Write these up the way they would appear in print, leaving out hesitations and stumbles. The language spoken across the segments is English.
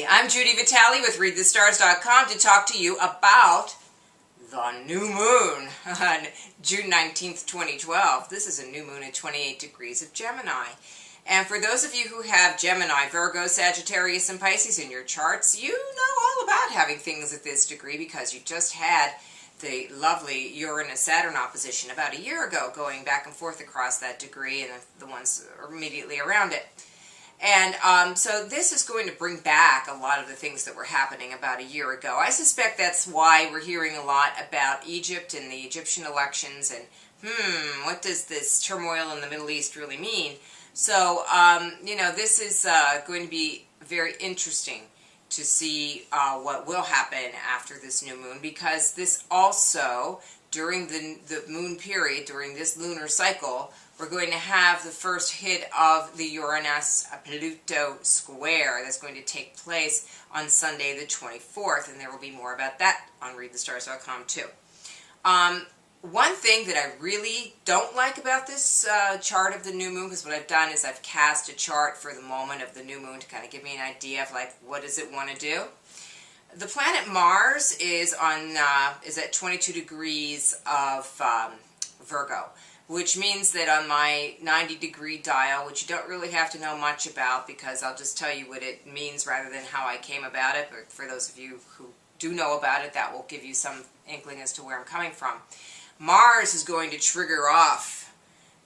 Hey, I'm Judi Vitale with ReadTheStars.com to talk to you about the new moon on June 19th, 2012. This is a new moon at 28 degrees of Gemini. And for those of you who have Gemini, Virgo, Sagittarius, and Pisces in your charts, you know all about having things at this degree because you just had the lovely Uranus-Saturn opposition about a year ago, going back and forth across that degree and the ones immediately around it. And so this is going to bring back a lot of the things that were happening about a year ago. I suspect that's why we're hearing a lot about Egypt and the Egyptian elections and, what does this turmoil in the Middle East really mean? So, this is going to be very interesting to see what will happen after this new moon, because this also, during the moon period, during this lunar cycle, we're going to have the first hit of the Uranus-Pluto square that's going to take place on Sunday the 24th, and there will be more about that on ReadTheStars.com too. One thing that I really don't like about this chart of the new moon, because what I've done is I've cast a chart for the moment of the new moon to kind of give me an idea of like what does it want to do. The planet Mars is at 22 degrees of Virgo, which means that on my 90-degree dial, which you don't really have to know much about because I'll just tell you what it means rather than how I came about it, but for those of you who do know about it, that will give you some inkling as to where I'm coming from. Mars is going to trigger off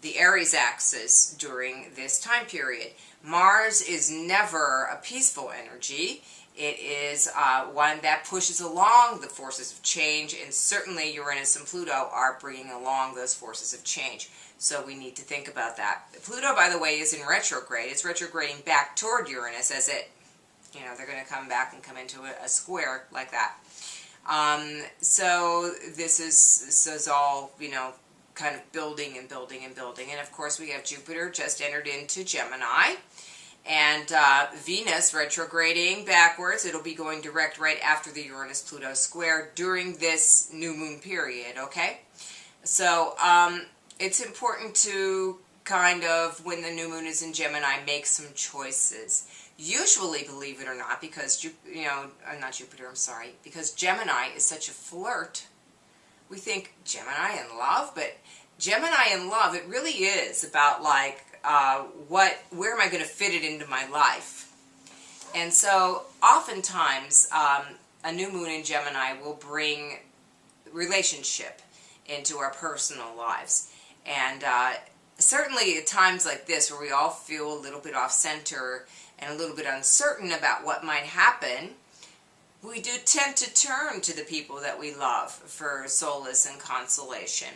the Aries axis during this time period. Mars is never a peaceful energy. It is one that pushes along the forces of change, and certainly Uranus and Pluto are bringing along those forces of change. So we need to think about that. Pluto, by the way, is in retrograde. It's retrograding back toward Uranus as it, they're going to come back and come into a square like that. So this is all, kind of building and building and building. And of course we have Jupiter just entered into Gemini. And Venus retrograding backwards. It'll be going direct right after the Uranus-Pluto square during this new moon period, okay? So it's important to kind of, when the new moon is in Gemini, make some choices. Usually, believe it or not, because, because Gemini is such a flirt, we think Gemini in love, but Gemini in love, it really is about like, where am I going to fit it into my life? And so oftentimes a new moon in Gemini will bring relationship into our personal lives. And certainly at times like this where we all feel a little bit off center and a little bit uncertain about what might happen, we do tend to turn to the people that we love for solace and consolation.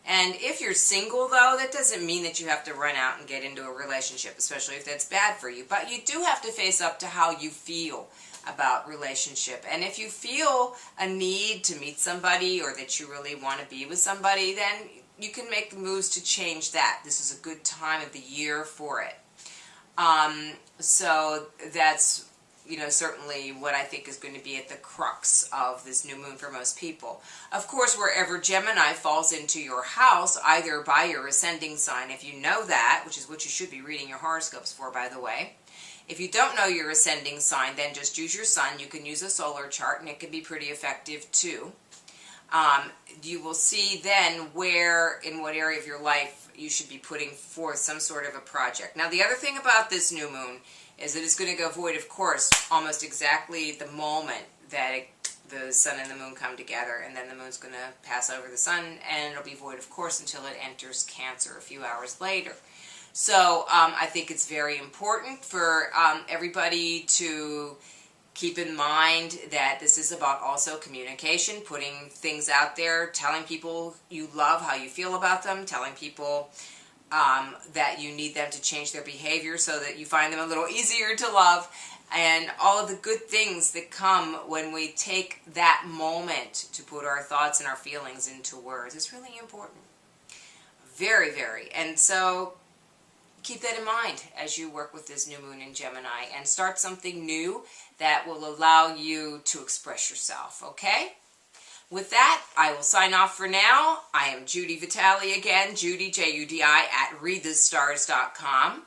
And if you're single, though, that doesn't mean that you have to run out and get into a relationship, especially if that's bad for you. But you do have to face up to how you feel about relationship. And if you feel a need to meet somebody or that you really want to be with somebody, then you can make the moves to change that. This is a good time of the year for it. So that's certainly what I think is going to be at the crux of this new moon for most people. Of course, wherever Gemini falls into your house, either by your ascending sign, if you know that, which is what you should be reading your horoscopes for, by the way. If you don't know your ascending sign, then just use your sun. You can use a solar chart, and it can be pretty effective, too. You will see then in what area of your life you should be putting forth some sort of a project. Now, the other thing about this new moon is that it's going to go void, of course, almost exactly the moment that the sun and the moon come together, and then the moon's going to pass over the sun, and it'll be void, of course, until it enters Cancer a few hours later. So I think it's very important for everybody to keep in mind that this is about also communication, putting things out there, telling people you love, how you feel about them, telling people that you need them to change their behavior so that you find them a little easier to love, and all of the good things that come when we take that moment to put our thoughts and our feelings into words. It's really important. Very, very. And so keep that in mind as you work with this new moon in Gemini and start something new that will allow you to express yourself, okay? With that, I will sign off for now. I am Judi Vitale again, Judi, Judi, at ReadTheStars.com.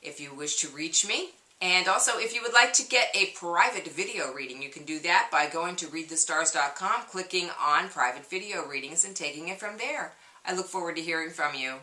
If you wish to reach me, And also, if you would like to get a private video reading, you can do that by going to readthestars.com, clicking on private video readings, and taking it from there. I look forward to hearing from you.